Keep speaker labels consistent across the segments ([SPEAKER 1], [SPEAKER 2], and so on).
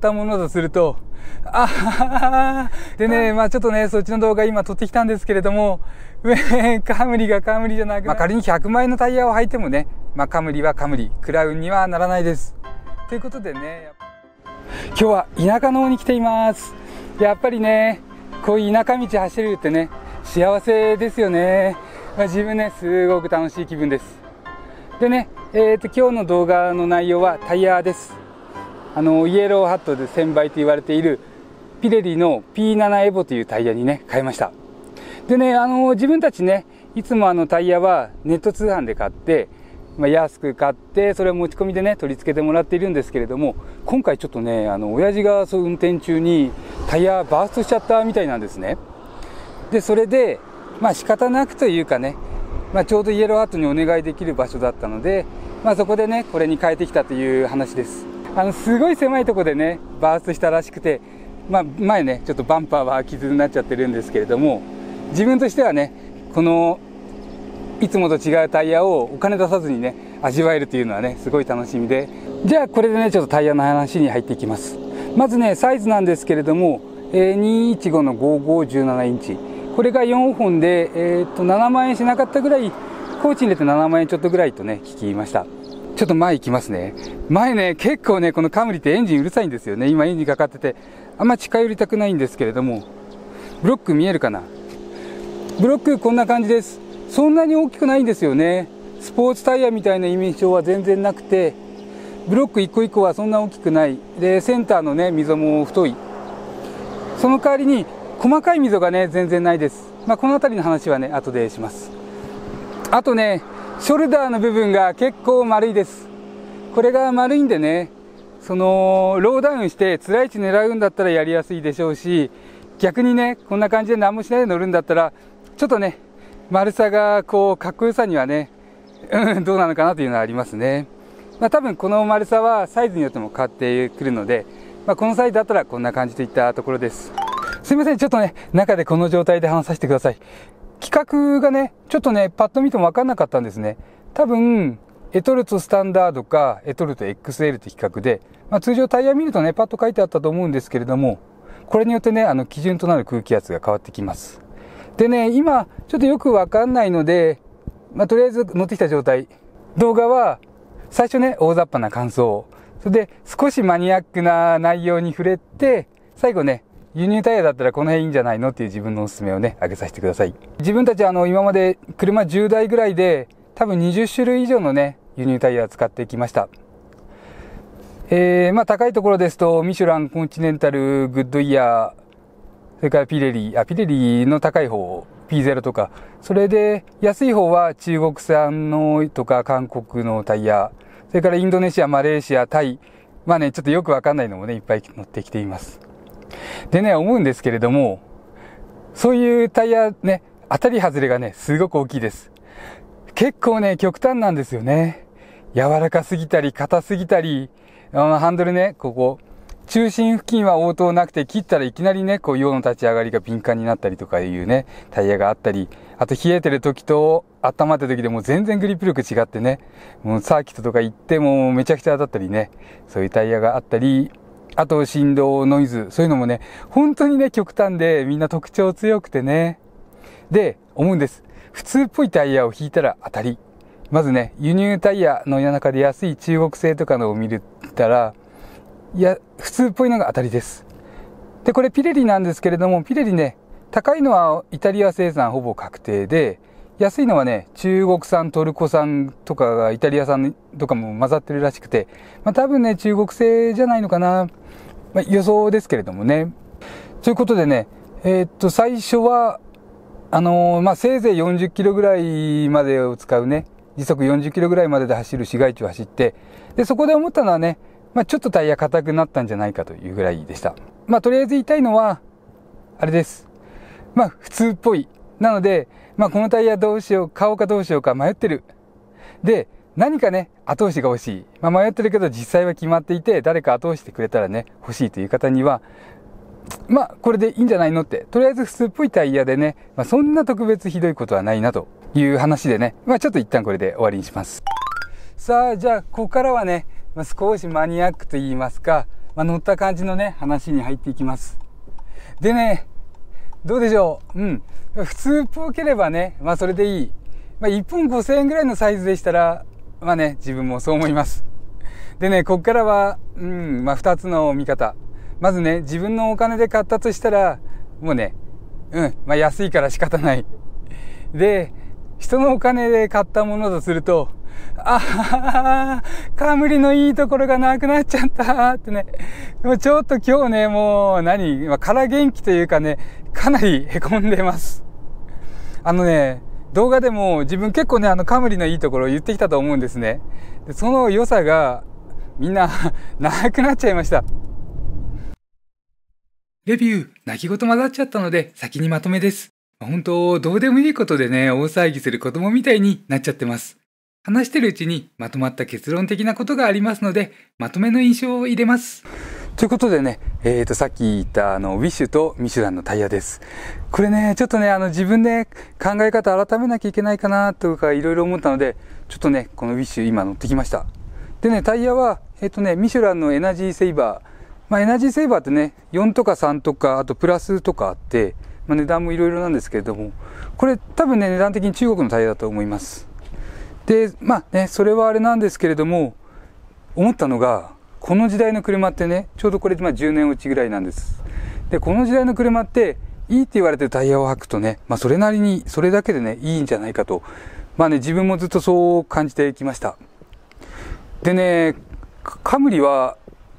[SPEAKER 1] ったものとすると、でね、ちょっとね、そっちの動画今撮ってきたんですけれども、カムリがカムリじゃなく、仮に100万円のタイヤを履いてもね、カムリはカムリ、クラウンにはならないです。ということでね、今日は田舎の方に来ています。やっぱりね、こういう田舎道走れるってね、幸せですよね。自分ね、すごく楽しい気分です。でね、今日の動画の内容はタイヤです。イエローハットで1000倍と言われているピレリの P7 エボというタイヤにね、変えました。でね、自分たちね、いつもタイヤはネット通販で買って、安く買って、それを持ち込みでね、取り付けてもらっているんですけれども、今回ちょっとね、親父がそう運転中にタイヤバーストしちゃったみたいなんですね。で、それで、仕方なくというかね、ちょうどイエローハットにお願いできる場所だったので、そこでね、これに変えてきたという話です。すごい狭いところでね、バーストしたらしくて、前ね、ちょっとバンパーは傷になっちゃってるんですけれども、自分としてはね、この、いつもと違うタイヤをお金出さずにね、味わえるというのはね、すごい楽しみで、じゃあこれでね、ちょっとタイヤの話に入っていきます。まずね、サイズなんですけれども、215の5517インチ。これが4本で、7万円しなかったぐらい、高知に入れて7万円ちょっとぐらいとね、聞きました。ちょっと前行きますね。前ね、結構ね、このカムリってエンジンうるさいんですよね。今エンジンかかってて、あんま近寄りたくないんですけれども、ブロック見えるかな？ブロックこんな感じです。そんなに大きくないんですよね。スポーツタイヤみたいな印象は全然なくて、ブロック一個一個はそんな大きくない。で、センターのね、溝も太い。その代わりに、細かい溝がね、全然ないです。この辺りの話はね、後でします。あとね、ショルダーの部分が結構丸いです。これが丸いんでね、ローダウンして辛い位置狙うんだったらやりやすいでしょうし、逆にね、こんな感じで何もしないで乗るんだったら、ちょっとね、丸さがこう、かっこよさにはね、どうなのかなというのはありますね。多分この丸さはサイズによっても変わってくるので、このサイズだったらこんな感じといったところです。すいません、ちょっとね、中でこの状態で話させてください。規格がね、ちょっとね、パッと見ても分かんなかったんですね。多分、エトルトスタンダードか、エトルト XL って規格で、通常タイヤ見るとね、パッと書いてあったと思うんですけれども、これによってね、基準となる空気圧が変わってきます。でね、今、ちょっとよく分かんないので、とりあえず乗ってきた状態。動画は、最初ね、大雑把な感想。それで、少しマニアックな内容に触れて、最後ね、輸入タイヤだったらこの辺いいんじゃないのっていう自分のおすすめをね、上げさせてください。自分たち今まで車10台ぐらいで、多分20種類以上のね、輸入タイヤを使ってきました。高いところですと、ミシュラン、コンチネンタル、グッドイヤー、それからピレリの高い方、P0 とか、それで安い方は中国産のとか韓国のタイヤ、それからインドネシア、マレーシア、タイ、ちょっとよくわかんないのもね、いっぱい乗ってきています。でね、思うんですけれども、そういうタイヤね、当たり外れがね、すごく大きいです。結構ね、極端なんですよね。柔らかすぎたり、硬すぎたり、ハンドルね、ここ、中心付近は応答なくて、切ったらいきなりね、こう、陽の立ち上がりが敏感になったりとかいうね、タイヤがあったり、あと冷えてる時と温まってる時でも全然グリップ力違ってね、もうサーキットとか行ってもめちゃくちゃ当たったりね、そういうタイヤがあったり、あと振動、ノイズ、そういうのもね、本当にね、極端でみんな特徴強くてね。で、思うんです。普通っぽいタイヤを引いたら当たり。まずね、輸入タイヤの中で安い中国製とかのを見たら、いや、普通っぽいのが当たりです。で、これピレリなんですけれども、ピレリね、高いのはイタリア生産ほぼ確定で、安いのはね、中国産、トルコ産とかがイタリア産とかも混ざってるらしくて、多分ね、中国製じゃないのかな。予想ですけれどもね。ということでね、最初は、せいぜい40キロぐらいまでを使うね、時速40キロぐらいまでで走る市街地を走って、で、そこで思ったのはね、ちょっとタイヤ硬くなったんじゃないかというぐらいでした。とりあえず言いたいのは、あれです。普通っぽい。なので、このタイヤどうしよう、買おうかどうしようか迷ってる。で、何かね、後押しが欲しい。迷ってるけど実際は決まっていて、誰か後押してくれたらね、欲しいという方には、これでいいんじゃないのって。とりあえず普通っぽいタイヤでね、そんな特別ひどいことはないなという話でね、ちょっと一旦これで終わりにします。さあ、じゃあ、ここからはね、少しマニアックと言いますか、乗った感じのね、話に入っていきます。でね、どうでしょう。普通っぽければね、それでいい。1本5000円ぐらいのサイズでしたら、自分もそう思います。でね、こっからは、2つの見方。まずね、自分のお金で買ったとしたら、もうね、安いから仕方ない。で、人のお金で買ったものとすると、カムリのいいところがなくなっちゃったってね。もうちょっと今日ね、もう空元気というかね、かなり凹んでます。動画でも自分結構ね、カムリのいいところを言ってきたと思うんですね。でその良さがみんななくなっちゃいました。レビュー、泣き言混ざっちゃったので先にまとめです。本当、どうでもいいことでね、大騒ぎする子供みたいになっちゃってます。話してるうちにまとまった結論的なことがありますので、まとめの印象を入れます。ということでね、さっき言ったウィッシュとミシュランのタイヤです。これね、ちょっとね、自分で考え方改めなきゃいけないかなとかいろいろ思ったので、ちょっとね、このウィッシュ今乗ってきました。でね、タイヤは、ミシュランのエナジーセイバー。エナジーセイバーってね、4とか3とか、あとプラスとかあって、値段もいろいろなんですけれども、これ多分ね、値段的に中国のタイヤだと思います。で、それはあれなんですけれども、思ったのが、この時代の車ってね、ちょうどこれ10年落ちぐらいなんです。で、この時代の車って、いいって言われてるタイヤを履くとね、それなりに、それだけでね、いいんじゃないかと。自分もずっとそう感じてきました。でね、カムリは、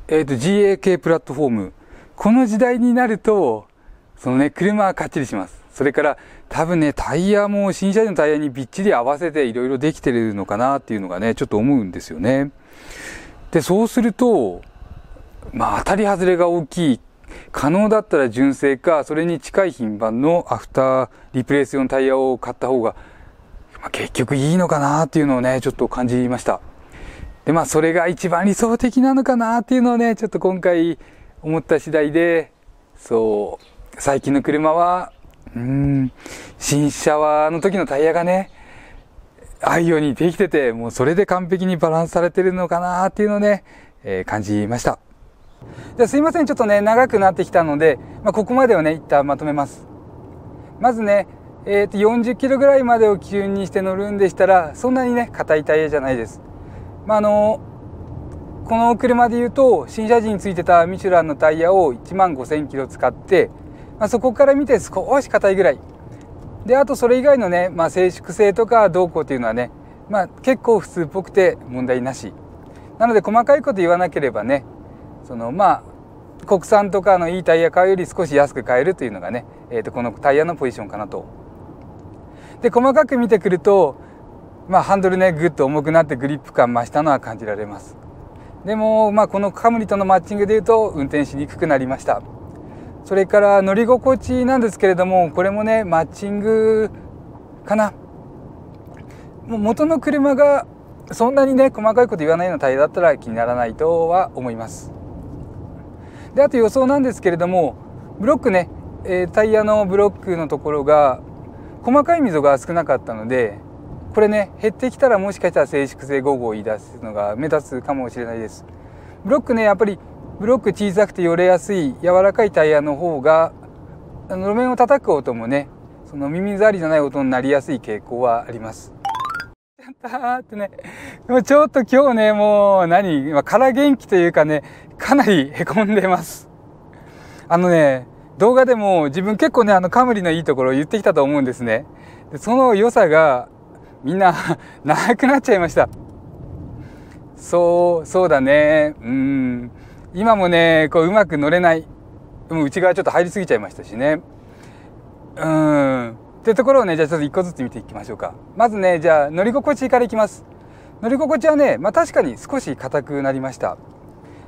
[SPEAKER 1] GA 系プラットフォーム。この時代になると、車はかっちりします。それから多分ね、タイヤも新車時のタイヤにびっちり合わせていろいろできてるのかなっていうのがね、ちょっと思うんですよね。で、そうすると、当たり外れが大きい。可能だったら純正か、それに近い品番のアフターリプレイス用のタイヤを買った方が、結局いいのかなっていうのをね、ちょっと感じました。で、それが一番理想的なのかなっていうのをね、ちょっと今回思った次第で、最近の車は、新車はの時のタイヤがね、ああいうようにできてて、もうそれで完璧にバランスされてるのかなっていうのをね、感じました。じゃあすいません、ちょっとね、長くなってきたので、ここまでをね、一旦まとめます。まずね、40キロぐらいまでを基準にして乗るんでしたら、そんなにね、硬いタイヤじゃないです。この車で言うと、新車時についてたミシュランのタイヤを15000キロ使って、そこから見て少し硬いぐらい。で、あとそれ以外のね、静粛性とかどうこうっていうのはね、結構普通っぽくて問題なし。なので細かいこと言わなければね、国産とかのいいタイヤ買うより少し安く買えるというのがね、このタイヤのポジションかなと。で、細かく見てくると、ハンドルね、ぐっと重くなってグリップ感増したのは感じられます。でも、このカムリとのマッチングでいうと運転しにくくなりました。それから乗り心地なんですけれども、これもね、マッチングかな。もう元の車がそんなにね、細かいこと言わないようなタイヤだったら気にならないとは思います。で、あと予想なんですけれども、ブロックね、タイヤのブロックのところが細かい溝が少なかったので、これね、減ってきたらもしかしたら静粛性5号を言い出すのが目立つかもしれないです。ブロックね、やっぱりブロック小さくてよれやすい柔らかいタイヤの方が路面を叩く音もね、耳障りじゃない音になりやすい傾向はあります。やったーってね、もうちょっと今日ね、もう空元気というかね、かなり凹んでます。動画でも自分結構ね、カムリのいいところを言ってきたと思うんですね。で、その良さがみんななくなっちゃいました。そうだね。今もね、うまく乗れない。内側ちょっと入りすぎちゃいましたしね。ってところをね、じゃあちょっと一個ずつ見ていきましょうか。まずね、じゃあ乗り心地からいきます。乗り心地はね、確かに少し硬くなりました。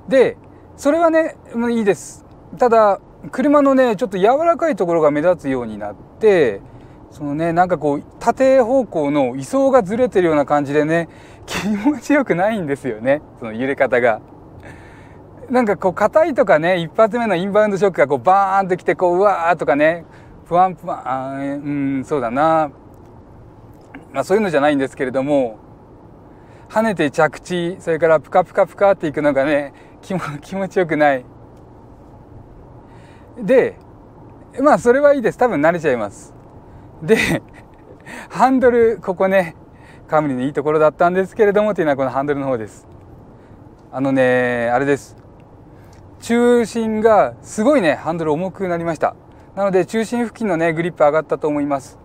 [SPEAKER 1] で、それはね、いいです。ただ、車のね、ちょっと柔らかいところが目立つようになって、縦方向の位相がずれてるような感じでね、気持ちよくないんですよね、その揺れ方が。硬いとかね、一発目のインバウンドショックがバーンときて、うわーとかね、ふわん、そうだな。そういうのじゃないんですけれども、跳ねて着地、それからプカプカプカっていくのがね、気持ちよくない。でまあそれはいいです。多分慣れちゃいます。でハンドル、ここねカムリのいいところだったんですけれどもっていうのはこのハンドルの方です。あれです、中心がすごいねハンドル重くなりました。なので中心付近のねグリップ上がったと思います。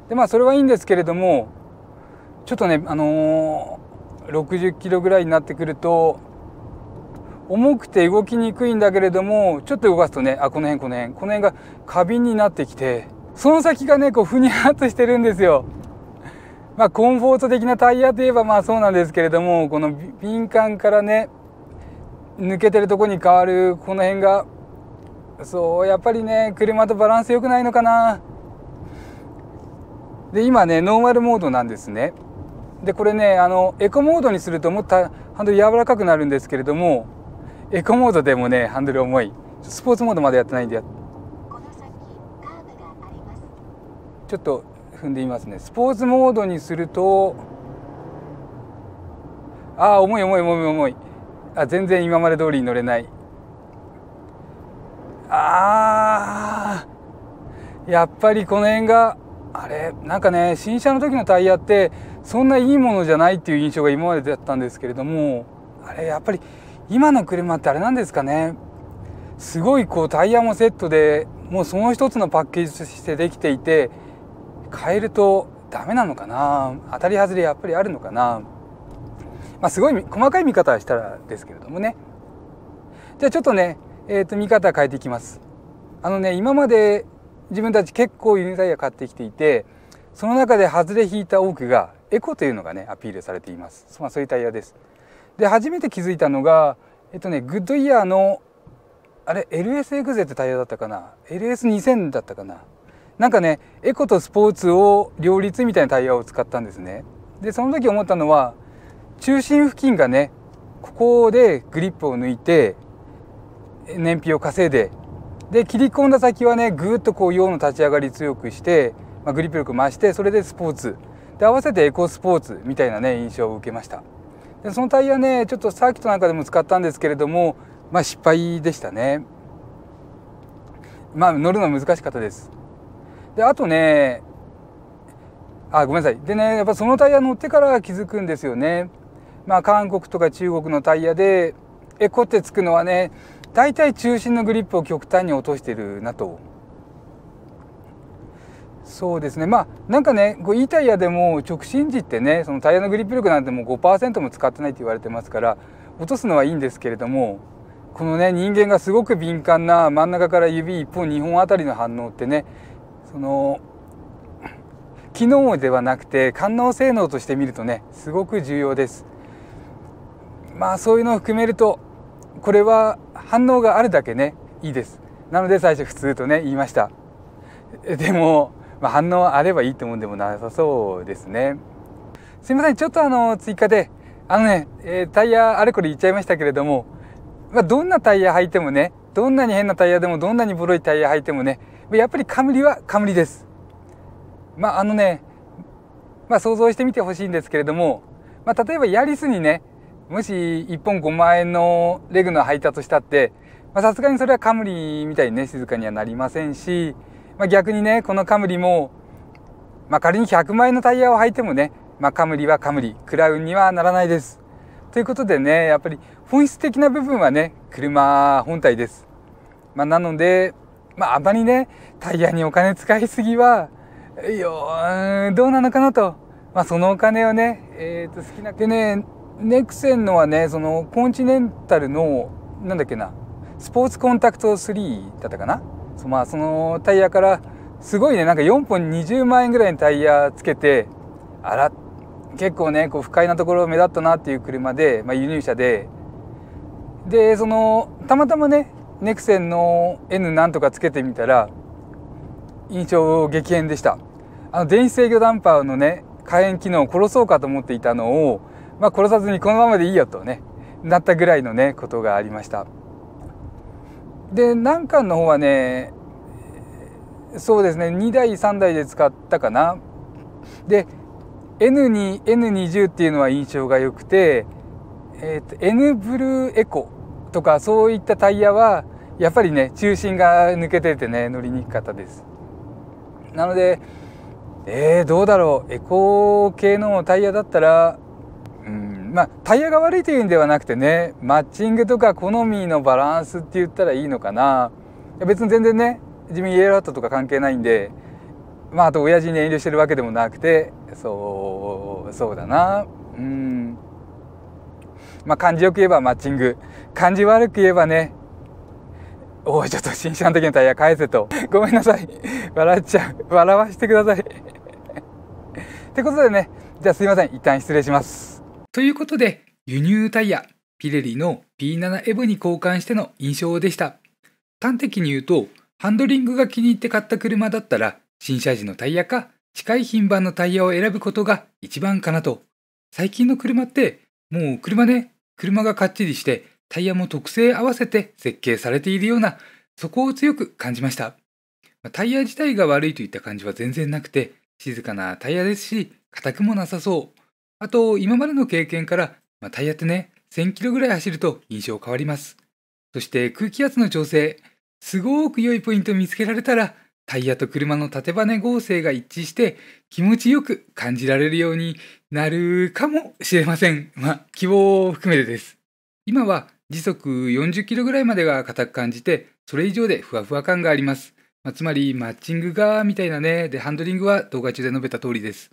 [SPEAKER 1] でまあそれはいいんですけれども、ちょっとね60キロぐらいになってくると重くて動きにくいんだけれども、ちょっと動かすとね、この辺が過敏になってきて、その先がねこうふにゃっとしてるんですよ。まあコンフォート的なタイヤといえばまあそうなんですけれども、この敏感からね抜けてるとこに変わるこの辺が、そうやっぱりね車とバランス良くないのかな。で今ねノーマルモードなんですね。でこれねエコモードにするともっとハンドル柔らかくなるんですけれども、エコモードでもねハンドル重い。スポーツモードまでやってないんでちょっと踏んでみますね。スポーツモードにすると重い。全然今まで通りに乗れない。やっぱりこの辺がなんかね新車の時のタイヤってそんないいものじゃないっていう印象が今までだったんですけれども、やっぱり今の車ってなんですかね、すごいこうタイヤもセットでもうその一つのパッケージとしてできていて、変えるとダメなのかな、当たり外れやっぱりあるのかな。まあすごい細かい見方はしたらですけれどもね。じゃあちょっとね見方変えていきます。今まで自分たち結構輸入タイヤ買ってきていて、その中で外れ引いた多くがエコというのがねアピールされています。そういうタイヤです。で初めて気づいたのがグッドイヤーのLSXZ ってタイヤだったかな、 LS2000 だったかな、なんかねエコとスポーツを両立みたいなタイヤを使ったんですね。でその時思ったのは、中心付近がねここでグリップを抜いて燃費を稼いで、で切り込んだ先はねぐーっとこう陽の立ち上がり強くして、グリップ力増して、それでスポーツで合わせてエコスポーツみたいなね印象を受けました。でそのタイヤねちょっとサーキットなんかでも使ったんですけれども、失敗でしたね。乗るの難しかったです。であとねごめんなさい。でねやっぱそのタイヤ乗ってから気づくんですよね。韓国とか中国のタイヤでエコってつくのはね、だいたい中心のグリップを極端に落としてるなと。そうですね。なんかねいいタイヤでも直進時ってね、そのタイヤのグリップ力なんてもう 5% も使ってないって言われてますから、落とすのはいいんですけれども、このね人間がすごく敏感な真ん中から指1本2本あたりの反応ってね、機能ではなくて官能性能として見るとねすごく重要です。そういうのを含めるとこれは反応があるだけねいいです。なので最初普通とね言いました。でも、反応あればいいってもんでもなさそうですね。すいません、ちょっと追加でタイヤあれこれ言っちゃいましたけれども、どんなタイヤ履いてもね、どんなに変なタイヤでもどんなにボロいタイヤ履いてもね、やっぱりカムリはカムリです。想像してみてほしいんですけれども、例えばヤリスにねもし1本5万円のレグの履いたとしたって、さすがにそれはカムリみたいにね静かにはなりませんし、逆にねこのカムリも、仮に100万円のタイヤを履いてもね、カムリはカムリ、クラウンにはならないです。ということでね、やっぱり本質的な部分はね車本体です。なのであまりねタイヤにお金使いすぎはどうなのかなと。そのお金をね、好きなでね、ネクセンのはねそのコンチネンタルのスポーツコンタクト3だったかな、そのタイヤからすごいね4本20万円ぐらいのタイヤつけて、結構ね不快なところ目立ったなっていう車で、輸入車でたまたまねネクセンの N なんとかつけてみたら印象激変でした。電子制御ダンパーのね火炎機能を殺そうかと思っていたのを、殺さずにこのままでいいよとねなったぐらいのねことがありました。で難関の方はねそうですね2台3台で使ったかな。で N20 っていうのは印象が良くて、N ブルーエコとかそういったタイヤはやっぱりね中心が抜けててね乗りにくかったです。なのでどうだろう、エコ系のタイヤだったらタイヤが悪いというんではなくてね、マッチングとか好みのバランスって言ったらいいのかな。別に全然ね自分イエローハットとか関係ないんで、あと親父に遠慮してるわけでもなくて、そうだな。感じよく言えばマッチング、感じ悪く言えばね、おいちょっと新車の時のタイヤ返せと、ごめんなさい、笑っちゃう、笑わせてくださいってことでね、じゃあすいません、一旦失礼します。ということで輸入タイヤピレリの P7 エボに交換しての印象でした。端的に言うと、ハンドリングが気に入って買った車だったら新車時のタイヤか近い品番のタイヤを選ぶことが一番かなと。最近の車ってもう車がかっちりしてタイヤも特性合わせて設計されているような、そこを強く感じました。タイヤ自体が悪いといった感じは全然なくて、静かなタイヤですし硬くもなさそう。あと今までの経験から、タイヤってね1000キロぐらい走ると印象変わります。そして空気圧の調整、すごく良いポイントを見つけられたらタイヤと車の縦バネ合成が一致して気持ちよく感じられるようになるかもしれません。希望を含めてです。今は時速40キロぐらいまでが硬く感じて、それ以上でふわふわ感があります。つまりマッチングがみたいなね。でハンドリングは動画中で述べた通りです。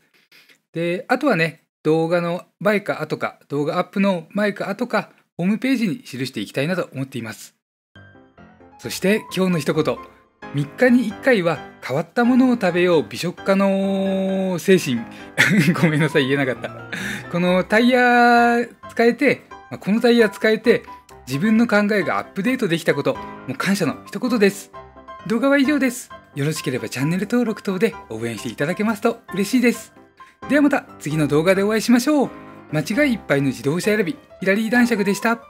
[SPEAKER 1] であとはね、動画の前か後か、動画アップの前か後か、ホームページに記していきたいなと思っています。そして今日の一言、3日に1回は変わったものを食べよう美食家の精神ごめんなさい、言えなかった。このタイヤ使えて、自分の考えがアップデートできたこと、もう感謝の一言です。動画は以上です。よろしければチャンネル登録等で応援していただけますと嬉しいです。ではまた次の動画でお会いしましょう。間違いいっぱいの自動車選び、ヒラリー男爵でした。